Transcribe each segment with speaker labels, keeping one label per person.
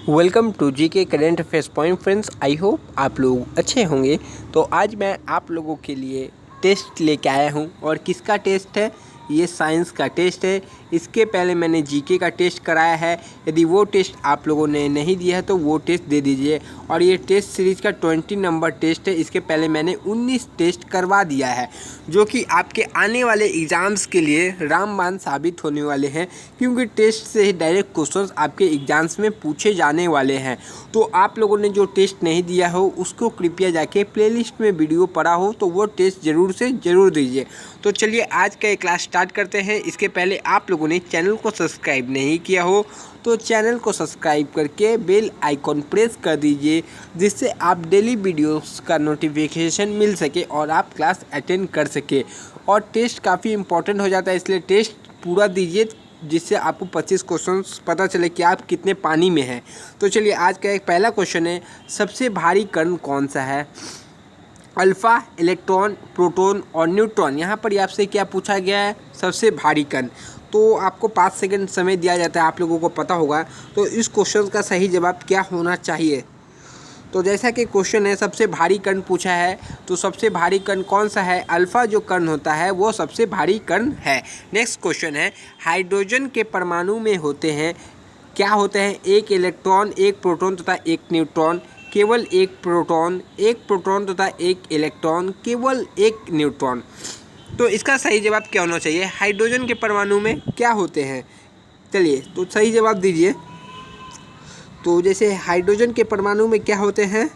Speaker 1: Welcome to जी के current affairs point friends. I hope आप लोग अच्छे होंगे। तो आज मैं आप लोगों के लिए टेस्ट लेके आया हूं। और किसका टेस्ट है? ये साइंस का टेस्ट है। इसके पहले मैंने जीके का टेस्ट कराया है। यदि वो टेस्ट आप लोगों ने नहीं दिया है तो वो टेस्ट दे दीजिए। और ये टेस्ट सीरीज़ का 20 नंबर टेस्ट है। इसके पहले मैंने 19 टेस्ट करवा दिया है, जो कि आपके आने वाले एग्ज़ाम्स के लिए रामबाण साबित होने वाले हैं, क्योंकि टेस्ट से ही डायरेक्ट क्वेश्चंस आपके एग्ज़ाम्स में पूछे जाने वाले हैं। तो आप लोगों ने जो टेस्ट नहीं दिया हो उसको कृपया जाके प्लेलिस्ट में वीडियो पड़ा हो तो वो टेस्ट ज़रूर से ज़रूर दीजिए। तो चलिए आज का क्लास स्टार्ट करते हैं। इसके पहले आप लोगों ने चैनल को सब्सक्राइब नहीं किया हो तो चैनल को सब्सक्राइब करके बेल आइकॉन प्रेस कर दीजिए, जिससे आप डेली वीडियोस का नोटिफिकेशन मिल सके और आप क्लास अटेंड कर सके। और टेस्ट काफ़ी इंपॉर्टेंट हो जाता है, इसलिए टेस्ट पूरा दीजिए, जिससे आपको 25 क्वेश्चंस पता चले कि आप कितने पानी में हैं। तो चलिए आज का एक पहला क्वेश्चन है, सबसे भारी कण कौन सा है? अल्फ़ा, इलेक्ट्रॉन, प्रोटॉन और न्यूट्रॉन। यहाँ पर आपसे क्या पूछा गया है? सबसे भारी कण। तो आपको 5 सेकंड समय दिया जाता है, आप लोगों को पता होगा। तो इस क्वेश्चन का सही जवाब क्या होना चाहिए? तो जैसा कि क्वेश्चन है, सबसे भारी कण पूछा है, तो सबसे भारी कण कौन सा है? अल्फ़ा जो कण होता है वो सबसे भारी कण है। नेक्स्ट क्वेश्चन है, हाइड्रोजन के परमाणु में होते हैं क्या होते हैं? एक इलेक्ट्रॉन, एक प्रोटॉन तथा एक न्यूट्रॉन, केवल एक प्रोटॉन तथा एक इलेक्ट्रॉन, केवल एक न्यूट्रॉन। तो इसका सही जवाब क्या होना चाहिए? हाइड्रोजन के परमाणु में क्या होते हैं? चलिए तो सही जवाब दीजिए। तो जैसे हाइड्रोजन के परमाणु में क्या होते हैं?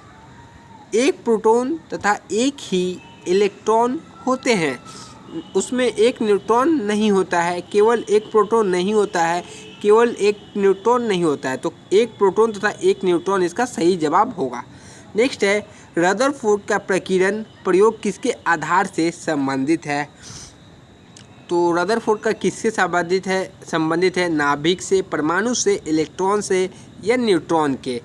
Speaker 1: एक प्रोटॉन तथा एक ही इलेक्ट्रॉन होते हैं। उसमें एक न्यूट्रॉन नहीं होता है, केवल एक प्रोटॉन नहीं होता है, केवल एक न्यूट्रॉन नहीं होता है। तो एक प्रोटॉन तथा एक न्यूट्रॉन इसका सही जवाब होगा। नेक्स्ट है, रदरफोर्ड का प्रकीर्णन प्रयोग किसके आधार से संबंधित है? तो रदरफोर्ड का किससे संबंधित है? नाभिक से, परमाणु से, इलेक्ट्रॉन से या न्यूट्रॉन के?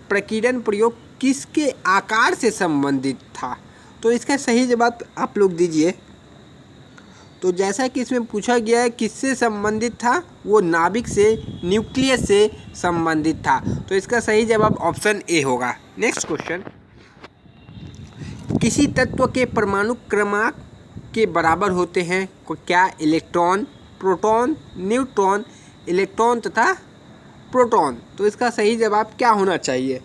Speaker 1: प्रकीर्णन प्रयोग किसके आकार से संबंधित था? तो इसका सही जवाब आप लोग दीजिए। तो जैसा कि इसमें पूछा गया है किससे संबंधित था, वो नाभिक से, न्यूक्लियस से संबंधित था। तो इसका सही जवाब ऑप्शन ए होगा। नेक्स्ट क्वेश्चन, किसी तत्व के परमाणु क्रमांक के बराबर होते हैं क्या? इलेक्ट्रॉन, प्रोटॉन, न्यूट्रॉन, इलेक्ट्रॉन तथा प्रोटॉन। तो इसका सही जवाब क्या होना चाहिए?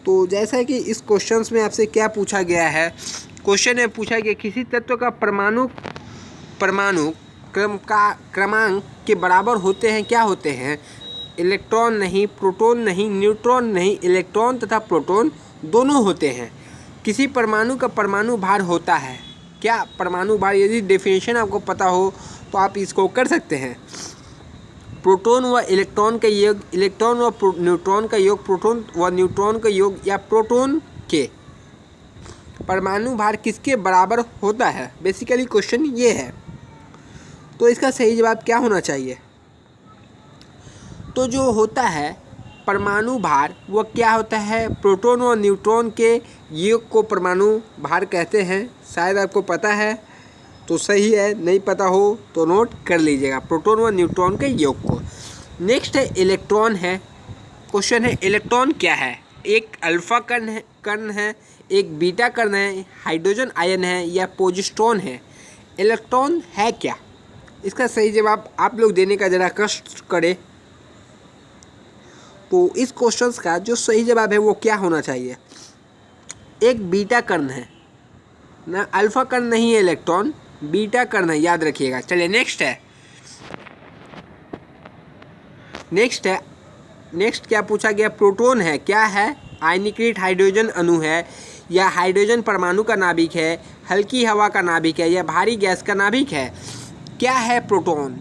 Speaker 1: तो जैसा कि इस क्वेश्चंस में आपसे क्या पूछा गया है, क्वेश्चन में पूछा गया किसी तत्व का परमाणु क्रमांक के बराबर होते हैं क्या होते हैं? इलेक्ट्रॉन नहीं, प्रोटॉन नहीं, न्यूट्रॉन नहीं, इलेक्ट्रॉन तथा प्रोटॉन दोनों होते हैं। किसी परमाणु का परमाणु भार होता है क्या? परमाणु भार, यदि डेफिनेशन आपको पता हो तो आप इसको कर सकते हैं। प्रोटॉन व इलेक्ट्रॉन का योग, इलेक्ट्रॉन व न्यूट्रॉन का योग, प्रोटॉन व न्यूट्रॉन का योग या प्रोटॉन के परमाणु भार किसके बराबर होता है? बेसिकली क्वेश्चन ये है। तो इसका सही जवाब क्या होना चाहिए? तो जो होता है परमाणु भार वो क्या होता है? प्रोटॉन और न्यूट्रॉन के योग को परमाणु भार कहते हैं। शायद आपको पता है तो सही है, नहीं पता हो तो नोट कर लीजिएगा, प्रोटॉन व न्यूट्रॉन के योग को। नेक्स्ट है इलेक्ट्रॉन है। क्वेश्चन है इलेक्ट्रॉन क्या है? एक अल्फा कण है, एक बीटा कण है, हाइड्रोजन आयन है या पोजिट्रॉन है? इलेक्ट्रॉन है क्या? इसका सही जवाब आप लोग देने का ज़रा कष्ट करें। तो इस क्वेश्चन का जो सही जवाब है वो क्या होना चाहिए? एक बीटा कण है ना, अल्फा कण नहीं है इलेक्ट्रॉन, बीटा कण है, याद रखिएगा। चलिए नेक्स्ट क्या पूछा गया? प्रोटॉन है क्या है? आयनीकृत हाइड्रोजन अणु है या हाइड्रोजन परमाणु का नाभिक है, हल्की हवा का नाभिक है या भारी गैस का नाभिक है? क्या है प्रोटॉन?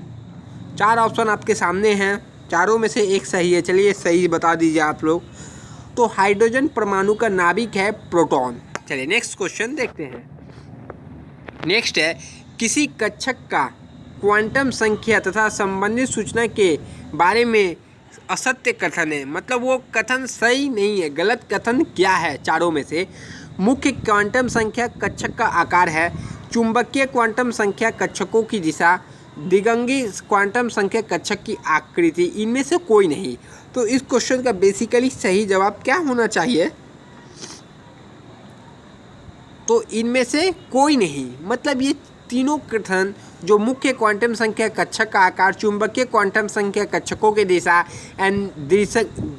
Speaker 1: 4 ऑप्शन आपके सामने हैं, चारों में से एक सही है। चलिए सही बता दीजिए आप लोग। तो हाइड्रोजन परमाणु का नाभिक है प्रोटॉन। चलिए नेक्स्ट क्वेश्चन देखते हैं। नेक्स्ट है, किसी कक्षक का क्वांटम संख्या तथा संबंधित सूचना के बारे में असत्य कथन है, मतलब वो कथन सही नहीं है, गलत कथन क्या है? चारों में से मुख्य क्वांटम संख्या कक्षक का आकार है, चुंबकीय क्वांटम संख्या कक्षकों की दिशा, द्विगंगी क्वांटम संख्या कक्षक की आकृति, इनमें से कोई नहीं। तो इस क्वेश्चन का बेसिकली सही जवाब क्या होना चाहिए? तो इनमें से कोई नहीं, मतलब ये तीनों कथन जो मुख्य क्वांटम संख्या कक्षक का आकार, चुंबकीय क्वांटम संख्या कक्षकों की दिशा एंड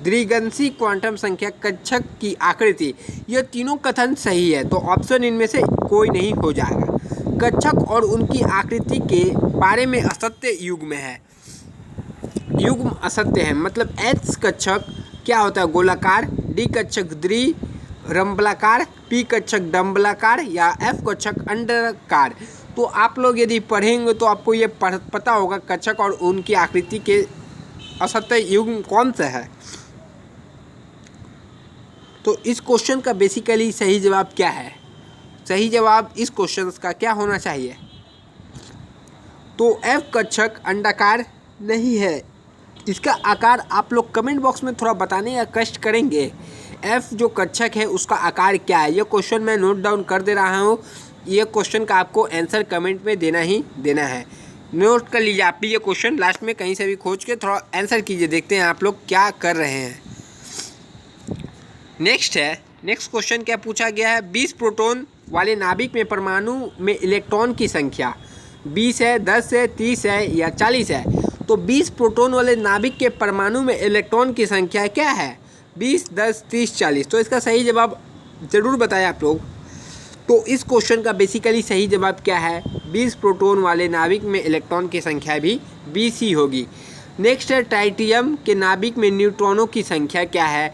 Speaker 1: द्विगंशी क्वांटम संख्या कक्षक की आकृति, ये तीनों कथन सही है। तो ऑप्शन इनमें से कोई नहीं हो जाएगा। कक्षक और उनकी आकृति के बारे में असत्य युग्म है, युग्म असत्य है। मतलब एच कक्षक क्या होता है? गोलाकार, डी कक्षक रंबलाकार, पी कक्षक डम्बलाकार या एफ कक्षक अंडाकार। तो आप लोग यदि पढ़ेंगे तो आपको ये पता होगा कक्षक और उनकी आकृति के असत्य युग्म कौन सा है। तो इस क्वेश्चन का बेसिकली सही जवाब क्या है? सही जवाब इस क्वेश्चन का क्या होना चाहिए? तो एफ कक्षक अंडाकार नहीं है। इसका आकार आप लोग कमेंट बॉक्स में थोड़ा बताने का कष्ट करेंगे। एफ जो कक्षक है उसका आकार क्या है? ये क्वेश्चन मैं नोट डाउन कर दे रहा हूँ। ये क्वेश्चन का आपको आंसर कमेंट में देना ही देना है। नोट कर लीजिए आप भी ये क्वेश्चन, लास्ट में कहीं से भी खोज के थोड़ा आंसर कीजिए, देखते हैं आप लोग क्या कर रहे हैं। नेक्स्ट क्वेश्चन क्या पूछा गया है? 20 प्रोटॉन वाले नाभिक में परमाणु में इलेक्ट्रॉन की संख्या 20 है, 10 है, 30 है या 40 है। तो 20 प्रोटॉन वाले नाभिक के परमाणु में इलेक्ट्रॉन की संख्या क्या है? 20, 10, 30, 40। तो इसका सही जवाब ज़रूर बताएं आप लोग। तो इस क्वेश्चन का बेसिकली सही जवाब क्या है? 20 प्रोटॉन वाले नाभिक में इलेक्ट्रॉन की संख्या भी 20 ही होगी। नेक्स्ट है ट्राइटियम के नाभिक में न्यूट्रॉनों की संख्या क्या है?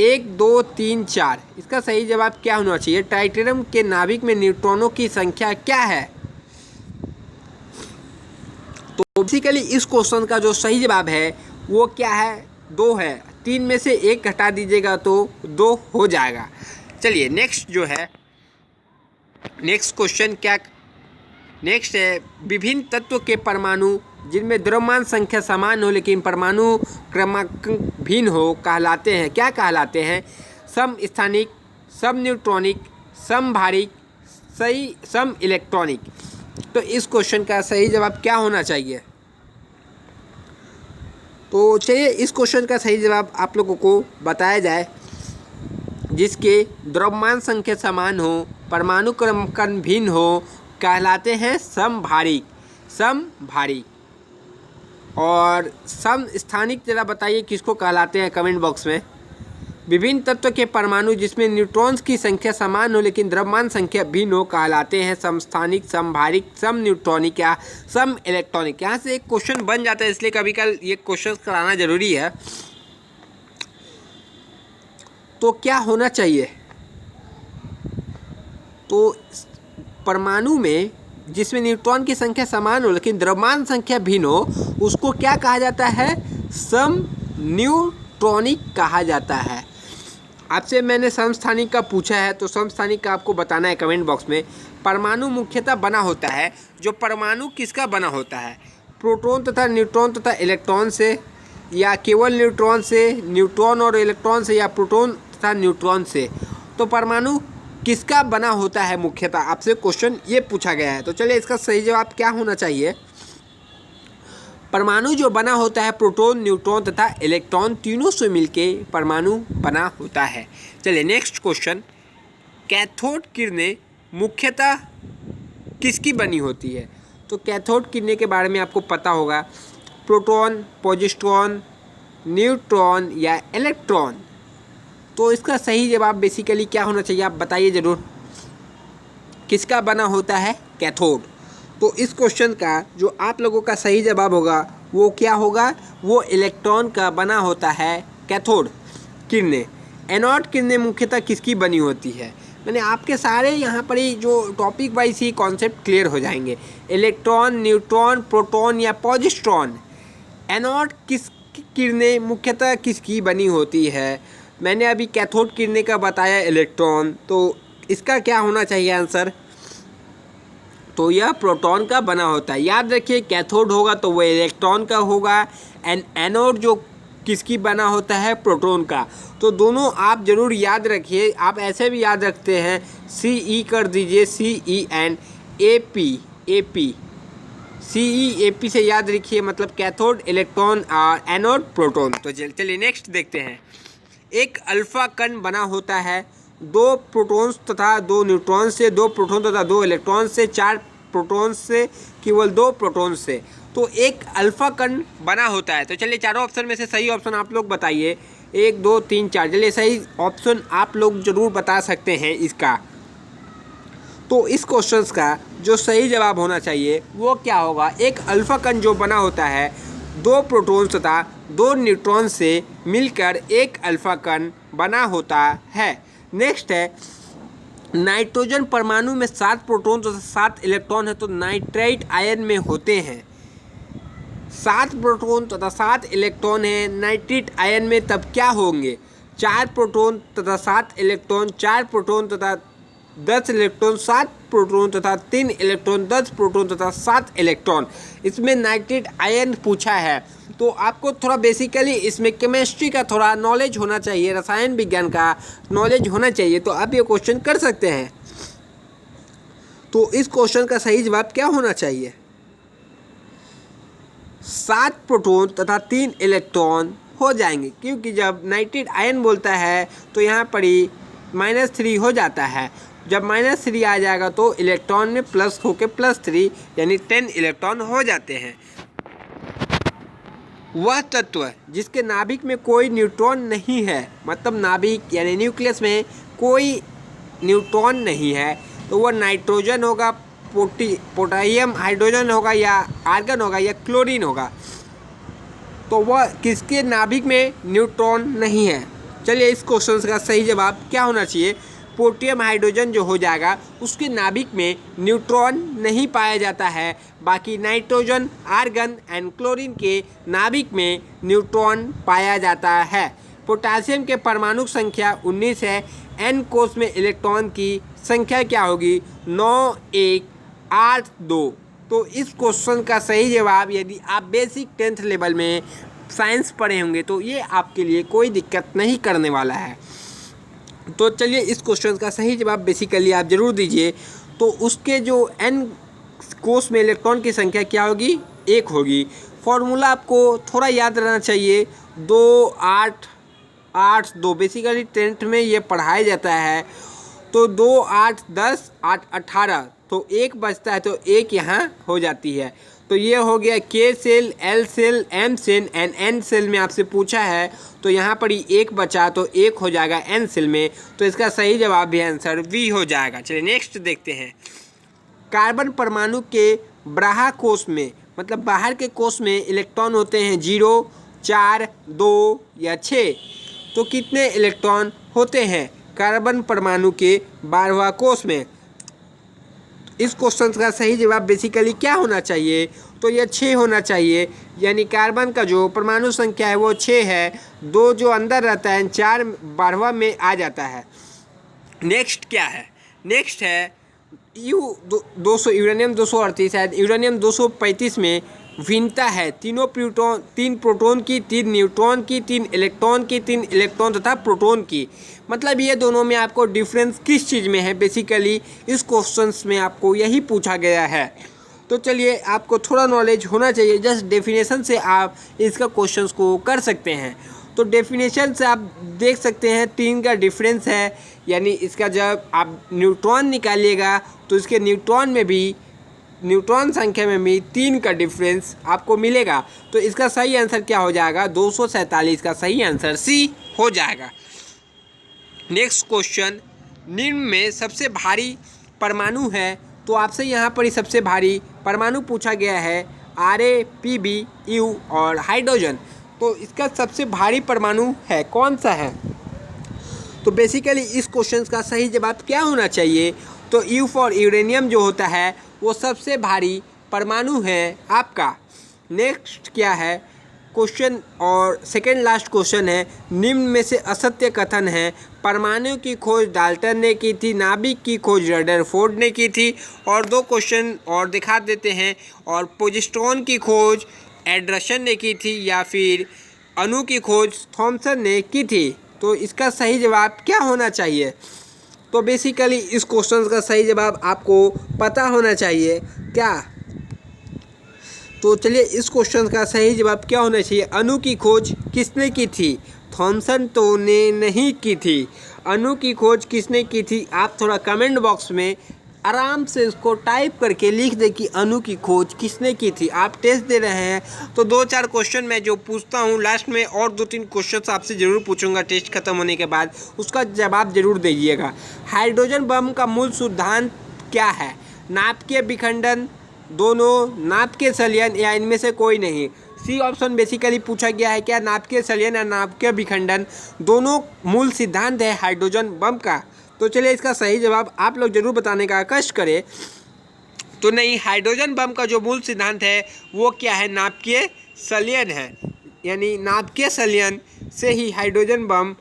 Speaker 1: 1, 2, 3, 4। इसका सही जवाब क्या होना चाहिए? ट्राइटियम के नाभिक में न्यूट्रॉनों की संख्या क्या है? तो बेसिकली इस क्वेश्चन का जो सही जवाब है वो क्या है? 2 है। 3 में से 1 घटा दीजिएगा तो 2 हो जाएगा। चलिए नेक्स्ट क्वेश्चन क्या? नेक्स्ट है विभिन्न तत्व के परमाणु जिनमें द्रव्यमान संख्या समान हो लेकिन परमाणु क्रमांक भिन्न हो कहलाते हैं, क्या कहलाते हैं? समस्थानिक, सम न्यूट्रॉनिक, समभारिक, सम इलेक्ट्रॉनिक। तो इस क्वेश्चन का सही जवाब क्या होना चाहिए? तो चलिए इस क्वेश्चन का सही जवाब आप लोगों को बताया जाए। जिसके द्रव्यमान संख्या समान हो, परमाणु क्रमांक भिन्न हो कहलाते हैं समभारिक। और समस्थानिक जरा बताइए किसको कहलाते हैं कमेंट बॉक्स में। विभिन्न तत्व के परमाणु जिसमें न्यूट्रॉन्स की संख्या समान हो लेकिन द्रव्यमान संख्या भिन्न हो कहलाते हैं समस्थानिक, समभारिक, सम न्यूट्रॉनिक या सम इलेक्ट्रॉनिक। यहाँ से एक क्वेश्चन बन जाता है, इसलिए कभी कल ये क्वेश्चन कराना जरूरी है। तो क्या होना चाहिए? तो परमाणु में जिसमें न्यूट्रॉन की संख्या समान हो लेकिन द्रव्यमान संख्या भिन्न हो उसको क्या कहा जाता है? सम न्यूट्रॉनिक कहा जाता है। आपसे मैंने समस्थानिक का पूछा है तो समस्थानिक का आपको बताना है कमेंट बॉक्स में। परमाणु मुख्यतः बना होता है, जो परमाणु किसका बना होता है? प्रोटॉन तथा न्यूट्रॉन तथा इलेक्ट्रॉन से, या केवल न्यूट्रॉन से, न्यूट्रॉन और इलेक्ट्रॉन से, या प्रोटॉन तथा न्यूट्रॉन से। तो परमाणु किसका बना होता है मुख्यतः? आपसे क्वेश्चन ये पूछा गया है। तो चलिए इसका सही जवाब क्या होना चाहिए? परमाणु जो बना होता है प्रोटॉन, न्यूट्रॉन तथा इलेक्ट्रॉन तीनों से मिलके परमाणु बना होता है। चलिए नेक्स्ट क्वेश्चन, कैथोड किरणें मुख्यतः किसकी बनी होती है? तो कैथोड किरणें के बारे में आपको पता होगा, प्रोटॉन, पॉजिट्रॉन, न्यूट्रॉन या इलेक्ट्रॉन। तो इसका सही जवाब बेसिकली क्या होना चाहिए? आप बताइए ज़रूर, किसका बना होता है कैथोड? तो इस क्वेश्चन का जो आप लोगों का सही जवाब होगा वो क्या होगा? वो इलेक्ट्रॉन का बना होता है कैथोड किरणें। एनोड किरणें मुख्यतः किसकी बनी होती है? मैंने आपके सारे यहाँ पर ही जो टॉपिक वाइज ही कॉन्सेप्ट क्लियर हो जाएंगे। इलेक्ट्रॉन, न्यूट्रॉन, प्रोटॉन या पॉजिट्रॉन। एनोड किरणें मुख्यतः किसकी बनी होती है? मैंने अभी कैथोड किरणें का बताया इलेक्ट्रॉन। तो इसका क्या होना चाहिए आंसर? तो यह प्रोटॉन का बना होता है। याद रखिए, कैथोड होगा तो वह इलेक्ट्रॉन का होगा, एंड एनोड जो किसकी बना होता है? प्रोटॉन का। तो दोनों आप जरूर याद रखिए। आप ऐसे भी याद रखते हैं, CE कर दीजिए, CEN, AP CEAP से याद रखिए, मतलब कैथोड इलेक्ट्रॉन और एनोड प्रोटॉन। तो चलिए नेक्स्ट देखते हैं। एक अल्फा कण बना होता है 2 प्रोटॉन्स तथा 2 न्यूट्रॉन से, 2 प्रोटॉन तथा 2 इलेक्ट्रॉन से, 4 प्रोटॉन से, केवल 2 प्रोटॉन से। तो एक अल्फा कण बना होता है। तो चलिए चारों ऑप्शन में से सही ऑप्शन आप लोग बताइए। 1 2 3 4। चलिए सही ऑप्शन आप लोग ज़रूर बता सकते हैं इसका। तो इस क्वेश्चन का जो सही जवाब होना चाहिए वो क्या होगा? एक अल्फा कण जो बना होता है 2 प्रोटॉन तथा 2 न्यूट्रॉन से मिलकर एक अल्फा कण बना होता है। नेक्स्ट है, नाइट्रोजन परमाणु में 7 प्रोटॉन तथा 7 इलेक्ट्रॉन है, तो नाइट्राइट आयन में होते हैं। 7 प्रोटॉन तथा 7 इलेक्ट्रॉन है नाइट्रेट आयन में, तब क्या होंगे? 4 प्रोटॉन तथा 7 इलेक्ट्रॉन, 4 प्रोटॉन तथा 10 इलेक्ट्रॉन, 7 प्रोटॉन तथा 3 इलेक्ट्रॉन, 10 प्रोटॉन तथा 7 इलेक्ट्रॉन। इसमें नाइट्रेट आयन पूछा है। तो आपको थोड़ा बेसिकली इसमें केमिस्ट्री का थोड़ा नॉलेज होना चाहिए, रसायन विज्ञान का नॉलेज होना चाहिए, तो आप ये क्वेश्चन कर सकते हैं। तो इस क्वेश्चन का सही जवाब क्या होना चाहिए? 7 प्रोटॉन तथा 3 इलेक्ट्रॉन हो जाएंगे, क्योंकि जब नाइट्रेट आयन बोलता है तो यहाँ पर ही -3 हो जाता है। जब -3 आ जाएगा तो इलेक्ट्रॉन में प्लस होके +3 यानी 10 इलेक्ट्रॉन हो जाते हैं। वह तत्व जिसके नाभिक में कोई न्यूट्रॉन नहीं है, मतलब नाभिक यानी न्यूक्लियस में कोई न्यूट्रॉन नहीं है, तो वह नाइट्रोजन होगा, पोटासियम हाइड्रोजन होगा, या आर्गन होगा, या क्लोरीन होगा। तो वह किसके नाभिक में न्यूट्रॉन नहीं है? चलिए इस क्वेश्चन का सही जवाब क्या होना चाहिए? पोटेशियम हाइड्रोजन जो हो जाएगा उसके नाभिक में न्यूट्रॉन नहीं पाया जाता है। बाकी नाइट्रोजन, आर्गन एंड क्लोरीन के नाभिक में न्यूट्रॉन पाया जाता है। पोटासियम के परमाणु संख्या 19 है। एन कोष में इलेक्ट्रॉन की संख्या क्या होगी? 9 1 8 2। तो इस क्वेश्चन का सही जवाब, यदि आप बेसिक 10th लेवल में साइंस पढ़े होंगे तो ये आपके लिए कोई दिक्कत नहीं करने वाला है। तो चलिए इस क्वेश्चन का सही जवाब बेसिकली आप ज़रूर दीजिए। तो उसके जो एन कोष में इलेक्ट्रॉन की संख्या क्या होगी? 1 होगी। फॉर्मूला आपको थोड़ा याद रहना चाहिए, 2 8 8 2। बेसिकली 10th में ये पढ़ाया जाता है। तो 2 8 10 8 18, तो 1 बचता है, तो 1 यहाँ हो जाती है। तो ये हो गया K cell, L cell, M cell and N cell में आपसे पूछा है, तो यहाँ पर ही 1 बचा, तो 1 हो जाएगा एन सेल में। तो इसका सही जवाब भी आंसर बी हो जाएगा। चलिए नेक्स्ट देखते हैं। कार्बन परमाणु के बाह्य कोष में, मतलब बाहर के कोष में इलेक्ट्रॉन होते हैं 0 4 2 या 6। तो कितने इलेक्ट्रॉन होते हैं कार्बन परमाणु के बाह्य कोष में? इस क्वेश्चन का सही जवाब बेसिकली क्या होना चाहिए? तो यह 6 होना चाहिए, यानी कार्बन का जो परमाणु संख्या है वो 6 है। 2 जो अंदर रहता है 4 बारहवा में आ जाता है। नेक्स्ट क्या है? नेक्स्ट है यूरेनियम 238 है। यूरेनियम 235 में भिन्नता है 3 प्रोटॉन की, 3 न्यूट्रॉन की, 3 इलेक्ट्रॉन की, 3 इलेक्ट्रॉन तथा प्रोटॉन की। मतलब ये दोनों में आपको डिफरेंस किस चीज़ में है? बेसिकली इस क्वेश्चंस में आपको यही पूछा गया है। तो चलिए आपको थोड़ा नॉलेज होना चाहिए, जस्ट डेफिनेशन से आप इसका क्वेश्चंस को कर सकते हैं। तो डेफिनेशन से आप देख सकते हैं 3 का डिफरेंस है, यानी इसका जब आप न्यूट्रॉन निकालिएगा तो इसके न्यूट्रॉन में भी, न्यूट्रॉन संख्या में भी 3 का डिफरेंस आपको मिलेगा। तो इसका सही आंसर क्या हो जाएगा? 247 का सही आंसर सी हो जाएगा। नेक्स्ट क्वेश्चन, निम्न में सबसे भारी परमाणु है। तो आपसे यहाँ पर ही सबसे भारी परमाणु पूछा गया है Ra, Pb, U और हाइड्रोजन। तो इसका सबसे भारी परमाणु है कौन सा है? तो बेसिकली इस क्वेश्चन का सही जवाब क्या होना चाहिए? तो U फॉर यूरेनियम जो होता है वो सबसे भारी परमाणु है आपका। नेक्स्ट क्या है क्वेश्चन, और सेकेंड लास्ट क्वेश्चन है, निम्न में से असत्य कथन है। परमाणु की खोज डाल्टन ने की थी, नाभिक की खोज रदरफोर्ड ने की थी। और 2 क्वेश्चन और दिखा देते हैं, और पोजिट्रॉन की खोज एंडरसन ने की थी, या फिर अणु की खोज थॉमसन ने की थी। तो इसका सही जवाब क्या होना चाहिए? तो बेसिकली इस क्वेश्चन का सही जवाब आपको पता होना चाहिए क्या? तो चलिए इस क्वेश्चन का सही जवाब क्या होना चाहिए। अणु की खोज किसने की थी? थॉमसन तो ने नहीं की थी। अणु की खोज किसने की थी? आप थोड़ा कमेंट बॉक्स में आराम से इसको टाइप करके लिख दें कि अणु की खोज किसने की थी। आप टेस्ट दे रहे हैं तो 2-4 क्वेश्चन मैं जो पूछता हूँ लास्ट में और 2-3 क्वेश्चन आपसे ज़रूर पूछूंगा टेस्ट खत्म होने के बाद, उसका जवाब जरूर दीजिएगा। हाइड्रोजन बम का मूल सिद्धांत क्या है? नाभिकीय विखंडन, दोनों, नाभिकीय संलयन या इनमें से कोई नहीं। सी ऑप्शन बेसिकली पूछा गया है क्या नाभिकीय संलयन या नाभिकीय विखंडन दोनों मूल सिद्धांत है हाइड्रोजन बम का। तो चलिए इसका सही जवाब आप लोग जरूर बताने का कष्ट करें। तो नहीं, हाइड्रोजन बम का जो मूल सिद्धांत है वो क्या है? नाभिकीय संलयन है, यानी नाभिकीय संलयन से ही हाइड्रोजन बम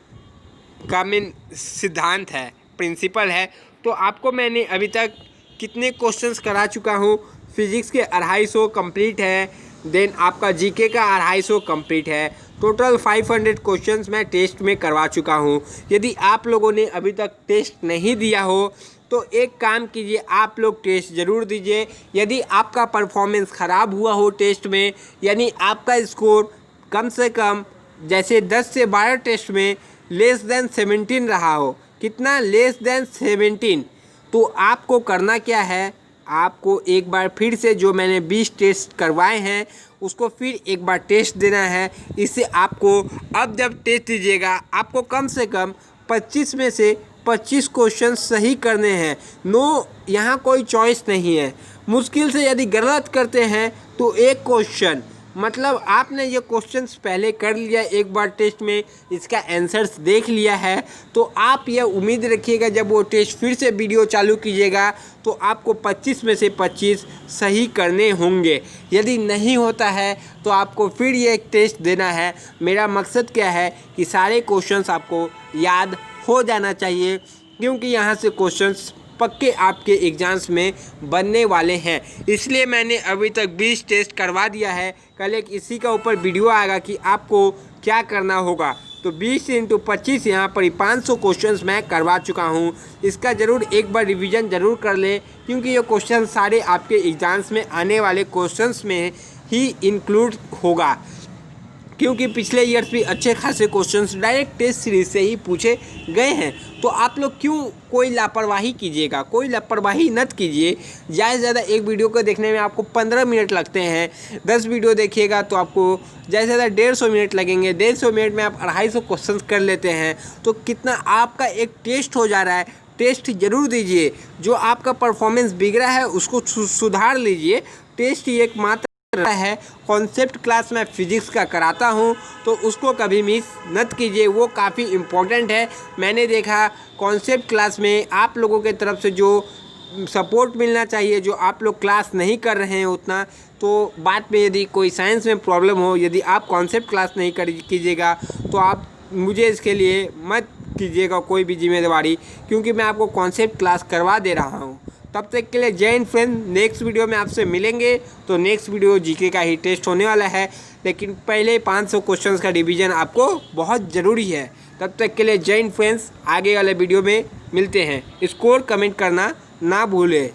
Speaker 1: का मेन सिद्धांत है, प्रिंसिपल है। तो आपको मैंने अभी तक कितने क्वेश्चंस करा चुका हूँ? फिजिक्स के 250 कंप्लीट है, देन आपका जीके का 250 कंप्लीट है। टोटल 500 क्वेश्चंस मैं टेस्ट में करवा चुका हूँ। यदि आप लोगों ने अभी तक टेस्ट नहीं दिया हो तो एक काम कीजिए, आप लोग टेस्ट ज़रूर दीजिए। यदि आपका परफॉर्मेंस ख़राब हुआ हो टेस्ट में, यानी आपका स्कोर कम से कम जैसे 10 से 12 टेस्ट में लेस देन 17 रहा हो, कितना? लेस देन 17, तो आपको करना क्या है? आपको एक बार फिर से जो मैंने 20 टेस्ट करवाए हैं उसको फिर एक बार टेस्ट देना है। इससे आपको अब जब टेस्ट दीजिएगा आपको कम से कम 25 में से 25 क्वेश्चन सही करने हैं। नो, यहाँ कोई चॉइस नहीं है। मुश्किल से यदि गलत करते हैं तो एक क्वेश्चन, मतलब आपने ये क्वेश्चंस पहले कर लिया एक बार टेस्ट में, इसका आंसर्स देख लिया है, तो आप ये उम्मीद रखिएगा जब वो टेस्ट फिर से वीडियो चालू कीजिएगा तो आपको 25 में से 25 सही करने होंगे। यदि नहीं होता है तो आपको फिर ये एक टेस्ट देना है। मेरा मकसद क्या है कि सारे क्वेश्चंस आपको याद हो जाना चाहिए, क्योंकि यहाँ से क्वेश्चंस पक्के आपके एग्जाम्स में बनने वाले हैं। इसलिए मैंने अभी तक 20 टेस्ट करवा दिया है। कल एक इसी का ऊपर वीडियो आएगा कि आपको क्या करना होगा। तो 20 × 25 यहाँ पर 500 क्वेश्चंस मैं करवा चुका हूँ। इसका ज़रूर एक बार रिवीजन ज़रूर कर ले, क्योंकि ये क्वेश्चन सारे आपके एग्जाम्स में आने वाले क्वेश्चंस में ही इंक्लूड होगा, क्योंकि पिछले ईयर्स भी अच्छे खासे क्वेश्चंस डायरेक्ट टेस्ट सीरीज से ही पूछे गए हैं। तो आप लोग क्यों कोई लापरवाही कीजिएगा, कोई लापरवाही मत कीजिए। ज़्यादा से ज़्यादा एक वीडियो को देखने में आपको 15 मिनट लगते हैं, 10 वीडियो देखिएगा तो आपको ज़्यादा से ज़्यादा 150 मिनट लगेंगे। 150 मिनट में आप 250 क्वेश्चन कर लेते हैं तो कितना आपका एक टेस्ट हो जा रहा है। टेस्ट ज़रूर दीजिए, जो आपका परफॉर्मेंस बिगड़ा है उसको सुधार लीजिए। टेस्ट ही एक मात्र है। कॉन्सेप्ट क्लास मैं फिजिक्स का कराता हूं तो उसको कभी मिस मत कीजिए, वो काफ़ी इम्पोर्टेंट है। मैंने देखा कॉन्सेप्ट क्लास में आप लोगों के तरफ से जो सपोर्ट मिलना चाहिए, जो आप लोग क्लास नहीं कर रहे हैं उतना, तो बाद में यदि कोई साइंस में प्रॉब्लम हो, यदि आप कॉन्सेप्ट क्लास नहीं कीजिएगा तो आप मुझे इसके लिए मत कीजिएगा कोई भी जिम्मेदारी, क्योंकि मैं आपको कॉन्सेप्ट क्लास करवा दे रहा हूँ। तब तक के लिए जय हिंद फ्रेंड। नेक्स्ट वीडियो में आपसे मिलेंगे। तो नेक्स्ट वीडियो जीके का ही टेस्ट होने वाला है, लेकिन पहले 500 क्वेश्चंस का रिवीजन आपको बहुत ज़रूरी है। तब तक के लिए जय हिंद फ्रेंड्स। आगे वाले वीडियो में मिलते हैं। स्कोर कमेंट करना ना भूलें।